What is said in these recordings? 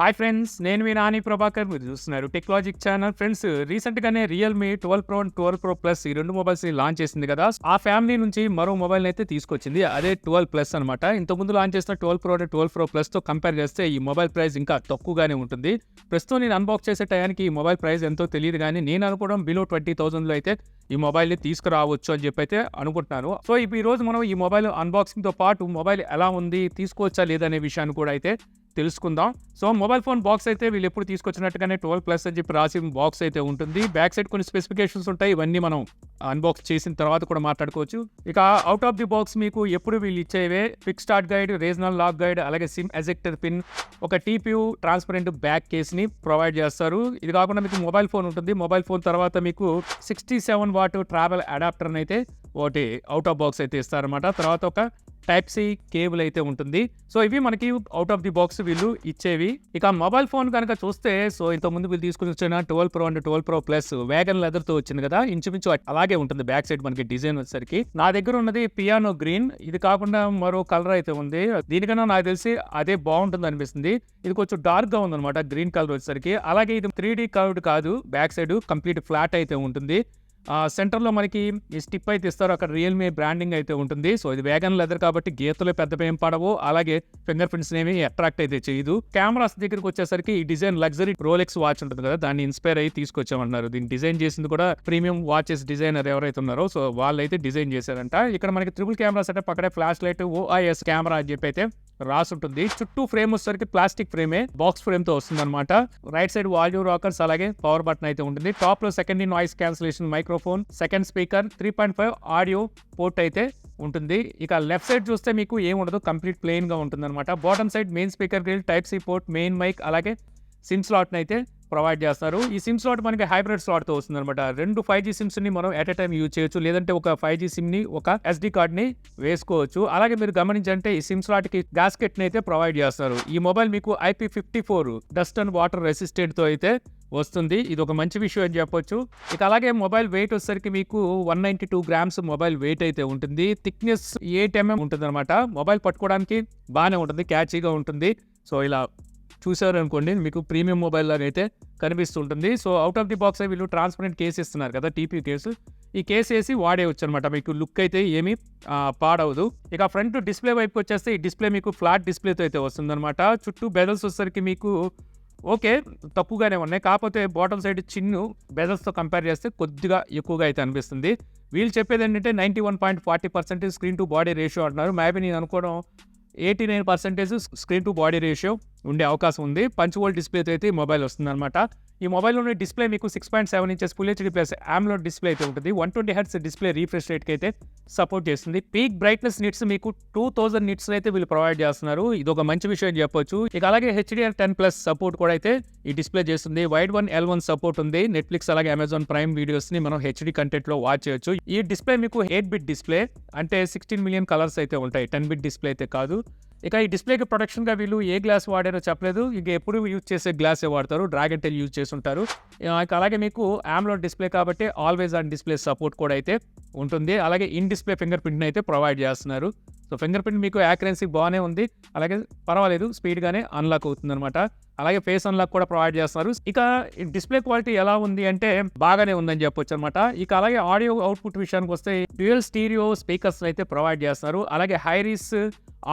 Hi friends, నేను మీ నాని ప్రభాకర్. మీరు చూస్తున్నారు టెక్నాలజిక్ ఛానల్. ఫ్రెండ్స్, రీసెంట్ గానే Realme 12 Pro and 12 Pro Plus ఈ రెండు మొబైల్స్ ని లాంచ్ చేసింది కదా. ఆ ఫ్యామిలీ నుంచి మరో మొబైల్ అయితే తీసుకొచ్చింది. అదే 12 Plus అనమాట. ఇంతకుముందు లాంచ్ చేసిన 12 Pro అండ్ 12 Pro Plus తో కంపేర్ చేస్తే ఈ మొబైల్ ప్రైస్ ఇంకా తక్కువగానే ఉంటుంది. ప్రస్తుతం నేను అన్బాక్స్ చేసే టయానికి ఈ మొబైల్ ప్రైస్ ఎంతో తెలియదు, కానీ నేను అనుకోవడం బిలో 20,000 లో అయితే ఈ మొబైల్ని తీసుకురావచ్చు అని చెప్పి అయితే అనుకుంటున్నాను. సో ఈ రోజు మనం ఈ మొబైల్ అన్బాక్సింగ్ తో పాటు మొబైల్ ఎలా ఉంది, తీసుకోవచ్చా లేదనే విషయాన్ని కూడా అయితే తెలుసుకుందాం. సో మొబైల్ ఫోన్ బాక్స్ అయితే వీళ్ళు ఎప్పుడు తీసుకొచ్చినట్టుగానే 12 Plus అని చెప్పి రాసి బాక్స్ అయితే ఉంటుంది. బ్యాక్ సైడ్ కొన్ని స్పెసిఫికేషన్స్ ఉంటాయి. ఇవన్నీ మనం అన్బాక్స్ చేసిన తర్వాత కూడా మాట్లాడుకోవచ్చు. ఇక అవుట్ ఆఫ్ ది బాక్స్ మీకు ఎప్పుడు వీళ్ళు ఇచ్చేవే quick start guide, regional lock guide, అలాగే సిమ్ ఎజెక్టర్ పిన్, ఒక TPU ట్రాన్స్పరెంట్ బ్యాక్ కేస్ని ప్రొవైడ్ చేస్తారు. ఇది కాకుండా మీకు మొబైల్ ఫోన్ ఉంటుంది. మొబైల్ ఫోన్ తర్వాత మీకు 67 వాట్ ట్రావెల్ అడాప్టర్ అయితే ఒకటి అవుట్ ఆఫ్ బాక్స్ అయితే ఇస్తారనమాట. తర్వాత ఒక Type-C కేబుల్ అయితే ఉంటుంది. సో ఇవి మనకి అవుట్ ఆఫ్ ది బాక్స్ వీళ్ళు ఇచ్చేవి. ఇక మొబైల్ ఫోన్ కనుక చూస్తే, సో ఇంతకుముందు వీళ్ళు తీసుకుని వచ్చిన 12 Pro and 12 Pro Plus wagon leather తో వచ్చింది కదా, ఇంచుమించు అలాగే ఉంటుంది బ్యాక్ సైడ్ మనకి డిజైన్ వచ్చేసరికి. నా దగ్గర ఉన్నది పియానో గ్రీన్. ఇది కాకుండా మరో కలర్ అయితే ఉంది. దీనికన్నా నాకు తెలిసి అదే బాగుంటుంది అనిపిస్తుంది. ఇది కొంచెం డార్క్ గా ఉందన్నమాట గ్రీన్ కలర్ వచ్చేసరికి. అలాగే ఇది 3D కర్వ్డ్ కాదు, బ్యాక్ సైడ్ కంప్లీట్ ఫ్లాట్ అయితే ఉంటుంది. సెంటర్లో మనకి ఈ స్టిప్ అయితే ఇస్తారు. అక్కడ రియల్మీ బ్రాండింగ్ అయితే ఉంటుంది. సో ఇది వ్యాగన్ లెదర్ కాబట్టి గీతలు పెద్దగా ఏం పడవు. అలాగే ఫింగర్ ప్రింట్స్ ఏమి అట్రాక్ట్ అయితే చేయదు. కెమెరాస్ దగ్గరికి వచ్చేసరికి ఈ డిజైన్ లగ్జరీ రోలెక్స్ వాచ్ ఉంటుంది కదా, దాన్ని ఇన్స్పైర్ అయ్యి తీసుకొచ్చామన్నారు. దీన్ని డిజైన్ చేసింది కూడా ప్రీమియం వాచెస్ డిజైనర్ ఎవరైతే ఉన్నారో సో వాళ్ళైతే డిజైన్ చేశారంట. ఇక్కడ మనకి ట్రిపుల్ కెమెరా సెటప్, అక్కడే ఫ్లాష్ లైట్, OIS కెమెరా అని చెప్పి అయితే రాసి ఉంటుంది. చుట్టూ ఫ్రేమ్ వచ్చేసరికి ప్లాస్టిక్ ఫ్రేమే, బాక్స్ ఫ్రేమ్ తో వస్తుంది అనమాట. రైట్ సైడ్ వాల్యూమ్ రాకర్స్, అలాగే పవర్ బటన్ అయితే ఉంటుంది. టాప్ లో secondary noise cancellation microphone, second speaker, 3.5 audio port అయితే ఉంటుంది. ఇక లెఫ్ట్ సైడ్ చూస్తే మీకు ఏం ఉండదు, కంప్లీట్ ప్లెయిన్ గా ఉంటుంది అనమాట. Bottom side main speaker grill, Type-C port, main mic, అలాగే సిమ్ స్లాట్ అయితే ప్రొవైడ్ చేస్తారు. ఈ సిమ్ స్లాట్ మనకి హైబ్రిడ్ స్లాట్ తో వస్తుంది అనమాట. రెండు 5G సిమ్స్ ని మనం ఎట్ ఎ టైం యూజ్ చేయొచ్చు, లేదంటే ఒక 5G సిమ్ ని ఒక SD కార్డ్ ని వేసుకోవచ్చు. అలాగే మీరు గమనించంటే ఈ సిమ్ స్లాట్ కి గ్యాస్కెట్ ని అయితే ప్రొవైడ్ చేస్తారు. ఈ మొబైల్ మీకు IP54 dust and water resistant తో అయితే వస్తుంది. ఇది ఒక మంచి విషయం అని చెప్పొచ్చు. ఇక అలాగే మొబైల్ వెయిట్ వచ్చేసరికి మీకు 192 గ్రామ్స్ మొబైల్ వెయిట్ అయితే ఉంటుంది. థిక్నెస్ 8 mm ఉంటుంది అనమాట. మొబైల్ పట్టుకోవడానికి బాగానే ఉంటుంది, క్యాచీగా ఉంటుంది. సో ఇలా చూసారు అనుకోండి, మీకు ప్రీమియం మొబైల్ లాగా అయితే కనిపిస్తుంటుంది. So out of the box వీళ్ళు ట్రాన్స్పరెంట్ కేసు ఇస్తున్నారు కదా, TPU కేసు. ఈ కేసు వేసి వాడేయచ్చు అనమాట. మీకు లుక్ అయితే ఏమీ పాడవదు. ఇక ఫ్రంట్ డిస్ప్లే వైపు వచ్చేస్తే ఈ డిస్ప్లే మీకు ఫ్లాట్ డిస్ప్లేతో అయితే వస్తుంది అనమాట. చుట్టూ బెజల్స్ వచ్చేసరికి మీకు ఓకే తక్కువగానే ఉన్నాయి, కాకపోతే బాటమ్ సైడ్ చిన్ను బెజల్స్తో కంపేర్ చేస్తే కొద్దిగా ఎక్కువగా అయితే అనిపిస్తుంది. వీళ్ళు చెప్పేది ఏంటంటే 91.40% స్క్రీన్ టు బాడీ రేషియో అంటున్నారు. మేబీ నేను అనుకోవడం 89% స్క్రీన్ టు బాడీ రేషియో ఉండే అవకాశం ఉంది. పంచ్ హోల్ డిస్ప్లేతో అయితే ఈ మొబైల్ వస్తుంది అనమాట. ఈ మొబైల్లోని డిస్ప్లే మీకు 6.7 inches full HD plus AMOLED display అయితే ఉంటుంది. 120 Hz డిస్ప్లే రీఫ్రెష్ రేట్కి అయితే సపోర్ట్ చేస్తుంది. పీక్ బ్రైట్నెస్ నిట్స్ మీకు 2000 నిట్స్ అయితే వీళ్ళు ప్రొవైడ్ చేస్తున్నారు. ఇది ఒక మంచి విషయం చెప్పొచ్చు. ఇక అలాగే HDR10+ సపోర్ట్ కూడా అయితే ఈ డిస్ప్లే చేస్తుంది. వైడ్ 1 L1 సపోర్ట్ ఉంది. నెట్ఫ్లిక్స్ అలాగే అమెజాన్ ప్రైమ్ వీడియోస్ ని మనం HD కంటెంట్ లో వాచ్ చేయొచ్చు. ఈ డిస్ప్లే మీకు 8-bit డిస్ప్లే, అంటే 16 million కలర్స్ అయితే ఉంటాయి, 10-bit డిస్ప్లే అయితే కాదు. ఇక ఈ డిస్ప్లేకి ప్రొటెక్షన్గా వీళ్ళు ఏ గ్లాస్ వాడారో చెప్పలేదు. ఇక ఎప్పుడు యూజ్ చేసే గ్లాసే వాడతారు, డ్రాగన్ టెల్ యూజ్ చేసి ఉంటారు. ఇక అలాగే మీకు AMOLED డిస్ప్లే కాబట్టి ఆల్వేస్ ఆన్ డిస్ప్లే సపోర్ట్ కూడా అయితే ఉంటుంది. అలాగే ఇన్ డిస్ప్లే ఫింగర్ ప్రింట్ని అయితే ప్రొవైడ్ చేస్తున్నారు. సో ఫింగర్ ప్రింట్ మీకు యాక్యురసీ బాగానే ఉంది, అలాగే పర్వాలేదు, స్పీడ్గానే అన్లాక్ అవుతుంది అనమాట. అలాగే ఫేస్ అన్లాక్ కూడా ప్రొవైడ్ చేస్తున్నారు. ఇక డిస్ప్లే క్వాలిటీ ఎలా ఉంది అంటే బాగానే ఉందని చెప్పొచ్చు అనమాట. ఇక అలాగే ఆడియో అవుట్పుట్ విషయానికి వస్తే డ్యూయల్ స్టీరియో స్పీకర్స్ అయితే ప్రొవైడ్ చేస్తున్నారు. అలాగే హైరీస్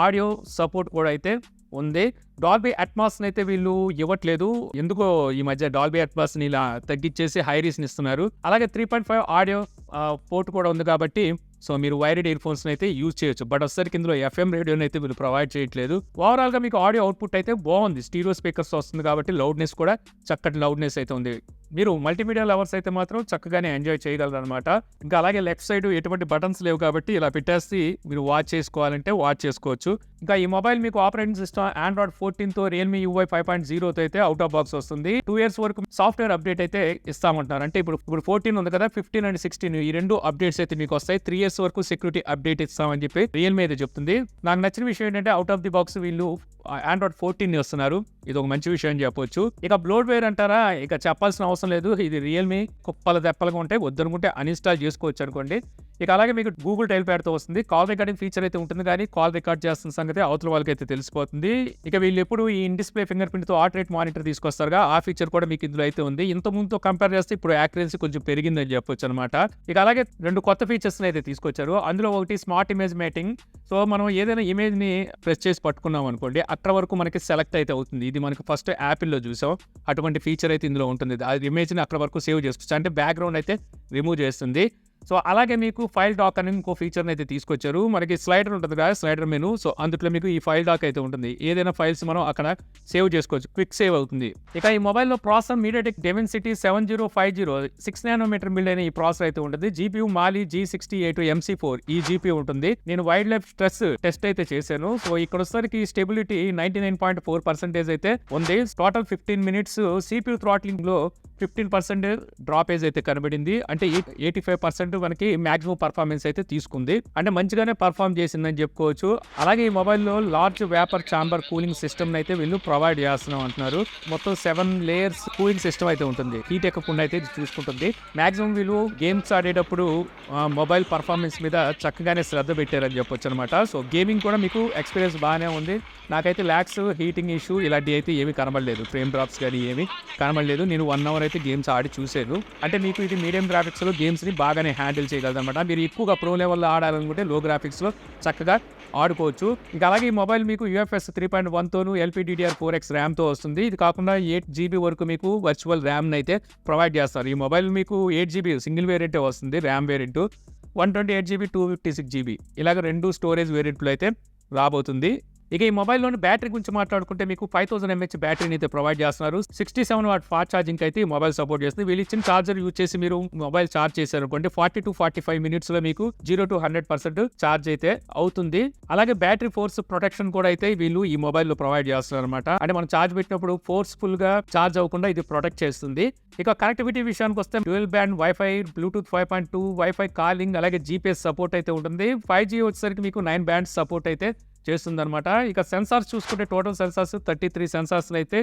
ఆడియో సపోర్ట్ కూడా అయితే ఉంది. డాల్బీ అట్మాస్ అయితే వీళ్ళు ఇవ్వట్లేదు, ఎందుకో ఈ మధ్య డాల్బీ అట్మాస్ ని ఇలా తగ్గించేసి హైరీస్ ని ఇస్తున్నారు. అలాగే 3.5 ఆడియో పోర్ట్ కూడా ఉంది కాబట్టి సో మీరు వైర్డ్ ఇయర్ ఫోన్స్ అయితే యూజ్ చేయొచ్చు. బట్ వచ్చేసరికి ఇందులో FM రేడియోని అయితే వీళ్ళు ప్రొవైడ్ చేయట్లేదు. ఓవరాల్ గా మీకు ఆడియో అవుట్పుట్ అయితే బాగుంది, స్టీరియో స్పీకర్స్ వస్తుంది కాబట్టి లౌడ్నెస్ కూడా చక్కటి లౌడ్నెస్ అయితే ఉంది. మీరు మల్టీమీడియా లవర్స్ అయితే మాత్రం చక్కగానే ఎంజాయ్ చేయగలరు అనమాట. ఇంకా అలాగే లెఫ్ట్ సైడ్ ఎటువంటి బటన్స్ లేవు కాబట్టి ఇలా పెట్టేసి మీరు వాచ్ చేసుకోవాలంటే వాచ్ చేసుకోవచ్చు. ఇంకా ఈ మొబైల్ మీకు ఆపరేటింగ్ సిస్టమ్ Android 14 తో Realme UI 5.0 తో అయితే అవుట్ ఆఫ్ బాక్స్ వస్తుంది. 2 years వరకు సాఫ్ట్వేర్ అప్డేట్ అయితే ఇస్తామంటున్నారు. అంటే ఇప్పుడు 14 ఉంది కదా, 15 and 16 ఈ రెండు అప్డేట్స్ అయితే మీకు వస్తాయి. 3 years వరకు సెక్యూరిటీ అప్డేట్ ఇస్తామని చెప్పి Realme అయితే చెప్తుంది. నాకు నచ్చిన విషయం ఏంటంటే అవుట్ ఆఫ్ ది బాక్స్ వీళ్ళు Android 14 ని వస్తున్నారు. ఇది ఒక మంచి విషయం అని చెప్పొచ్చు. ఇక బ్లోడ్వేర్ అంటారా, ఇక చెప్పాల్సిన అవసరం లేదు. ఇది Realme కుప్పల తెప్పలుగా ఉంటాయి, వద్దనుకుంటే అన్ఇన్స్టాల్ చేసుకోవచ్చు అనుకోండి. ఇక అలాగే మీకు గూగుల్ టైల్ ప్యాడ్తో వస్తుంది. కాల్ రికార్డింగ్ ఫీచర్ అయితే ఉంటుంది, కానీ కాల్ రికార్డ్ చేస్తున్న సంగతి అవతల వాళ్ళకైతే తెలిసిపోతుంది. ఇక వీళ్ళు ఎప్పుడు ఈ ఇన్ డిస్ప్లే ఫింగర్ ప్రింట్తో హార్ట్ రేట్ మానిటర్ తీసుకొస్తారుగా, ఆ ఫీచర్ కూడా మీకు ఇందులో అయితే ఉంది. ఇంత ముందుతో కంపేర్ చేస్తే ఇప్పుడు యాక్యురసీ కొంచెం పెరిగిందని చెప్పొచ్చు అనమాట. ఇక అలాగే 2 కొత్త ఫీచర్స్ అయితే తీసుకొచ్చారు. అందులో ఒకటి స్మార్ట్ ఇమేజ్ మేటింగ్. సో మనం ఏదైనా ఇమేజ్ ని ప్రెస్ చేసి పట్టుకున్నాం అనుకోండి, అక్కడ వరకు మనకి సెలెక్ట్ అయితే అవుతుంది. ఇది మనకి ఫస్ట్ యాపిల్లో చూసాం. అటువంటి ఫీచర్ అయితే ఇందులో ఉంటుంది. ఆ ఇమేజ్ ని అక్కడ వరకు సేవ్ చేసుకోవచ్చు, అంటే బ్యాక్గ్రౌండ్ అయితే రిమూవ్ చేస్తుంది. సో అలాగే మీకు ఫైల్ డాక్ అని ఇంకో ఫీచర్ని అయితే తీసుకొచ్చారు. మనకి స్లైడర్ ఉంటుంది కదా, స్లైడర్ మెనూ. సో అందులో మీకు ఈ ఫైల్ డాక్ అయితే ఉంటుంది. ఏదైనా ఫైల్స్ మనం అక్కడ సేవ్ చేసుకోవచ్చు, క్విక్ సేవ్ అవుతుంది. ఇక ఈ మొబైల్లో processor MediaTek Dimensity 7050 6 nanometre build అయిన ఈ ప్రాసెసర్ అయితే ఉంటుంది. జీపీయూ మాలి G68 MC4 ఈ జీపీ ఉంటుంది. నేను వైల్డ్ లైఫ్ స్ట్రెస్ టెస్ట్ అయితే చేశాను. సో ఇక్కడ వచ్చేసరికి స్టెబిలిటీ 99.4% అయితే ఉంది. టోటల్ 15 మినిట్స్ CPU థ్రాట్లింగ్ లో 15% డ్రాపేజ్ అయితే కనబడింది. అంటే 85% మనకి మాక్సిమం పర్ఫార్మెన్స్ అయితే తీసుకుంది. అంటే మంచిగానే పర్ఫార్మ్ చేసిందని చెప్పుకోవచ్చు. అలాగే ఈ మొబైల్లో large vapour chamber cooling system అయితే వీళ్ళు ప్రొవైడ్ చేస్తున్నాం అంటున్నారు. మొత్తం 7 లేయర్స్ కూలింగ్ సిస్టమ్ అయితే ఉంటుంది. హీట్ ఎక్కకుండా అయితే ఇది చూసుకుంటుంది. మాక్సిమం వీళ్ళు గేమ్స్ ఆడేటప్పుడు మొబైల్ పర్ఫార్మెన్స్ మీద చక్కగానే శ్రద్ధ పెట్టారని చెప్పొచ్చు అనమాట. సో గేమింగ్ కూడా మీకు ఎక్స్పీరియన్స్ బాగానే ఉంది. నాకైతే ల్యాక్స్ హీటింగ్ ఇష్యూ ఇలాంటివి అయితే ఏమీ కనబడలేదు. ఫ్రేమ్ డ్రాప్స్ కానీ ఏమీ కనబడలేదు. నేను 1 అవర్ అయితే గేమ్స్ ఆడి చూసాను. అంటే మీకు ఇది మీడియం గ్రాఫిక్స్లో గేమ్స్ని బాగానే హ్యాండిల్ చేయగలదు అనమాట. మీరు ఎక్కువగా ప్రో లెవెల్లో ఆడాలనుకుంటే లో గ్రాఫిక్స్లో చక్కగా ఆడుకోవచ్చు. ఇంకా అలాగే ఈ మొబైల్ మీకు UFS 3.1తోను LPDDR4X ర్యామ్తో వస్తుంది. ఇది కాకుండా 8GB వరకు మీకు వర్చువల్ ర్యామ్ని అయితే ప్రొవైడ్ చేస్తారు. ఈ మొబైల్ మీకు 8GB సింగిల్ వేరియంటే వస్తుంది, ర్యామ్ వేరియంట్. 128GB 256GB ఇలాగ 2 స్టోరేజ్ వేరియంట్లు అయితే రాబోతుంది. ఇక ఈ మొబైల్లోని బ్యాటరీ గురించి మాట్లాడుకుంటే మీకు 5000 mAh బ్యాటరీని అయితే ప్రొవైడ్ చేస్తున్నారు. 67 వాట్ ఫాస్ట్ ఛార్జింగ్ అయితే ఈ మొబైల్ సపోర్ట్ చేస్తుంది. వీళ్ళు ఇచ్చిన ఛార్జర్ యూజ్ చేసి మీరు మొబైల్ ఛార్జ్ చేశారనుకోండి 40 to 45 మినిట్స్ లో మీకు 0 to 100% ఛార్జ్ అయితే అవుతుంది. అలాగే బ్యాటరీ ఫోర్స్ ప్రొటెక్షన్ కూడా అయితే వీళ్ళు ఈ మొబైల్లో ప్రొవైడ్ చేస్తున్నారు అనమాట. అంటే మనం ఛార్జ్ పెట్టినప్పుడు ఫోర్స్ఫుల్ గా ఛార్జ్ అవ్వకుండా ఇది ప్రొటెక్ట్ చేస్తుంది. ఇక కనెక్టివిటీ విషయానికి వస్తే dual band wifi, Bluetooth 5.2, wifi calling, అలాగే GPS సపోర్ట్ అయితే ఉంటుంది. 5G వచ్చేసరికి మీకు 9 బ్యాండ్స్ సపోర్ట్ అయితే చేస్తుందన్నమాట. ఇక సెన్సార్స్ చూసుకుంటే టోటల్ సెన్సార్స్ 33 సెన్సార్స్ అయితే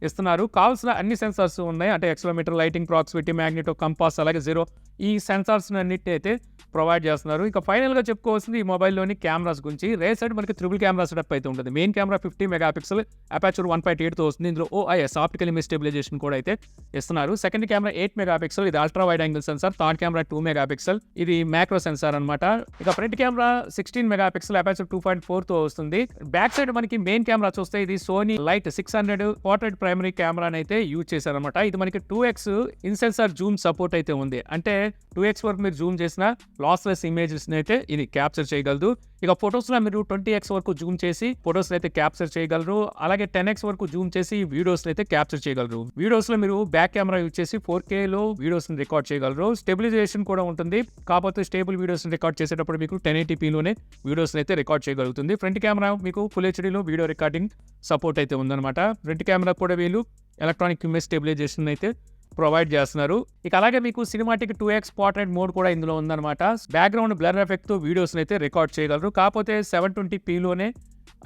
ఇస్తున్నారు. కావాల్సిన అన్ని సెన్సార్స్ ఉన్నాయి. అంటే ఎక్సలోమీటర్, లైటింగ్, ప్రాక్సిమిటీ, మ్యాగ్నెటో, కంపాస్, అలాగే జీరో ఈ సెన్సార్స్ అన్నిటిని అయితే ప్రొవైడ్ చేస్తున్నారు. ఇక ఫైనల్గా చెప్పుకోవాల్సింది ఈ మొబైల్లోని కెమెరాస్ గురించి. రేర్ సైడ్ మనకి ట్రిపుల్ కెమెరా సెటప్ అయితే ఉంటుంది. మెయిన్ కెమెరా 50 మెగాపిక్సెల్ అపాచర్ 1.8తో వస్తుంది. ఇందులో OIS ఆప్టికల్ ఇమేజ్ స్టెబిలైజేషన్ కూడా అయితే ఇస్తున్నారు. సెకండ్ కెమెరా 8 మెగాపిక్సెల్, ఇది ultra wide angle censor. Third camera 2 megapixel, ఇది మ్యాక్రో సెన్సార్ అనమాట. ఇక ఫ్రంట్ కెమెరా 16 మెగాపిక్సెల్ అపాచర్ 2.4తో వస్తుంది. బ్యాక్ సైడ్ మనకి మెయిన్ కెమెరా చూస్తే ఇది సోనీ లైట్ 600 పోర్ట్రైట్ ప్రైమరీ కెమెరాని అయితే యూజ్ చేశారనమాట. ఇది మనకి 2x in censor Zoom support అయితే ఉంది. అంటే 2x వరకు మీరు జూమ్ చేసిన లాస్లెస్ ఇమేజెస్ అయితే ఇది క్యాప్చర్ చేయగలదు. ఇక ఫొటోస్ లో మీరు 20x వరకు జూమ్ చేసి ఫొటోస్ అయితే క్యాప్చర్ చేయగలరు. అలాగే 10x వరకు జూమ్ చేసి వీడియోస్ అయితే క్యాప్చర్ చేయగలరు. వీడియోస్ లో మీరు బ్యాక్ కెమెరా యూజ్ చేసి 4K లో వీడియోస్ ని రికార్డ్ చేయగలరు. స్టెబిలైజేషన్ కూడా ఉంటుంది. కాకపోతే స్టేబుల్ వీడియోస్ ని రికార్డ్ చేసేటప్పుడు మీకు 1080p లోనే వీడియోస్ అయితే రికార్డ్ చేయగలుగుతుంది. ఫ్రంట్ కెమెరా మీకు ఫుల్ హెచ్డీలో వీడియో రికార్డింగ్ సపోర్ట్ అయితే ఉందన్నమాట. ఫ్రంట్ కెమెరా కూడా వీళ్ళు ఎలక్ట్రానిక్ ఇమేజ్ స్టెబిలైజేషన్ అయితే ప్రొవైడ్ చేస్తున్నారు. ఇక అలాగే మీకు సినిమాటిక్ 2x పోర్ట్రైట్ మోడ్ కూడా ఇందులో ఉందన్నమాట. బ్యాక్గ్రౌండ్ బ్లర్ ఎఫెక్ట్ తో వీడియోస్ అయితే రికార్డ్ చేయగలరు. కాకపోతే 720p లోనే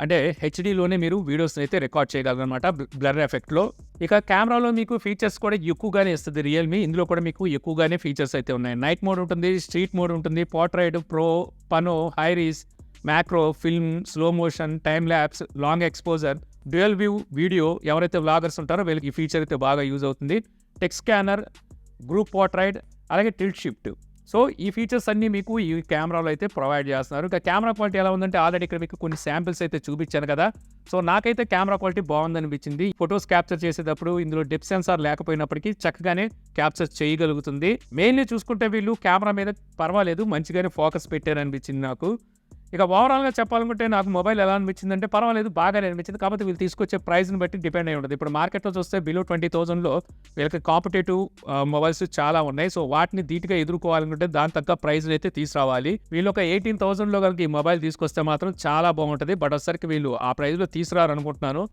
అంటే హెచ్డీలోనే మీరు వీడియోస్ అయితే రికార్డ్ చేయగలరు అనమాట బ్లర్ ఎఫెక్ట్ లో. ఇక కెమెరాలో మీకు ఫీచర్స్ కూడా ఎక్కువగానే ఇస్తుంది రియల్మీ. ఇందులో కూడా మీకు ఎక్కువగానే ఫీచర్స్ అయితే ఉన్నాయి. నైట్ మోడ్ ఉంటుంది, స్ట్రీట్ మోడ్ ఉంటుంది, portrait, pro, pano, hi res, macro, film, slow motion, time lapse, long exposure, dual view video. ఎవరైతే వ్లాగర్స్ ఉంటారో వీళ్ళకి ఈ ఫీచర్ అయితే బాగా యూజ్ అవుతుంది. టెక్స్ట్ స్కానర్, గ్రూప్ పోర్ట్రైట్, అలాగే టిల్ట్ షిఫ్ట్. సో ఈ ఫీచర్స్ అన్ని మీకు ఈ కెమెరాలో అయితే ప్రొవైడ్ చేస్తున్నారు. ఇక కెమెరా క్వాలిటీ ఎలా ఉందంటే ఆల్రెడీ ఇక్కడ మీకు కొన్ని శాంపిల్స్ అయితే చూపించాను కదా. సో నాకైతే కెమెరా క్వాలిటీ బాగుందనిపించింది. ఫొటోస్ క్యాప్చర్ చేసేటప్పుడు ఇందులో డెప్త్ సెన్సార్ లేకపోయినప్పటికీ చక్కగానే క్యాప్చర్ చేయగలుగుతుంది. మెయిన్లీ చూసుకుంటే వీళ్ళు కెమెరా మీద పర్వాలేదు, మంచిగానే ఫోకస్ పెట్టారనిపించింది నాకు. ఇక ఓవరాల్గా చెప్పాలనుకుంటే నాకు మొబైల్ ఎలా అనిపించిందంటే పర్వాలేదు, బాగానే అనిపించింది. కాకపోతే వీళ్ళు తీసుకొచ్చే ప్రైస్ని బట్టి డిపెండ్ అయి ఉంటుంది. ఇప్పుడు మార్కెట్లో చూస్తే బిలో 20,000లో వీళ్ళకి కాంపిటేటివ్ మొబైల్స్ చాలా ఉన్నాయి. సో వాటిని ధీటుగా ఎదుర్కోవాలనుకుంటే దాని తగ్గ ప్రైస్ అయితే తీసుకురావాలి. వీళ్ళు ఒక 18,000లో కనుక ఈ మొబైల్ తీసుకొస్తే మాత్రం చాలా బాగుంటుంది. బట్ వచ్చరికి వీళ్ళు ఆ ప్రైస్లో తీసుకురారనుకుంటున్నాను.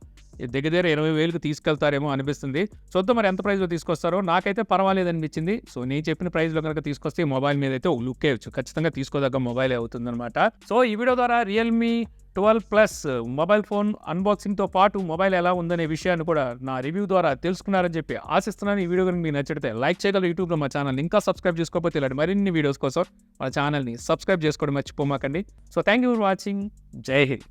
దగ్గర 20,000కి తీసుకెళ్తారేమో అనిపిస్తుంది. చూద్దాం మరి ఎంత ప్రైస్లో తీసుకొస్తారో. నాకైతే పర్వాలేదు అనిపించింది. సో నేను చెప్పిన ప్రైస్లో కనుక తీసుకొస్తే ఈ మొబైల్ మీద అయితే లుక్ వేయచ్చు. ఖచ్చితంగా తీసుకోదగ్గ మొబైల్ అవుతుంది అనమాట. సో ఈ వీడియో ద్వారా రియల్మీ 12 ప్లస్ మొబైల్ ఫోన్ అన్బాక్సింగ్తో పాటు మొబైల్ ఎలా ఉందనే విషయాన్ని కూడా నా రివ్యూ ద్వారా తెలుసుకున్నారని చెప్పి ఆశిస్తున్నాను. ఈ వీడియో కనుక మీకు నచ్చితే లైక్ చేయగలరు. యూట్యూబ్లో మా ఛానల్ ఇంకా సబ్స్క్రైబ్ చేసుకోకపోతే ఇలాంటి మరిన్ని వీడియోస్ కోసం మా ఛానల్ని సబ్స్క్రైబ్ చేసుకోవడం మర్చిపోమాకండి. So thank you for watching. జై హింద్.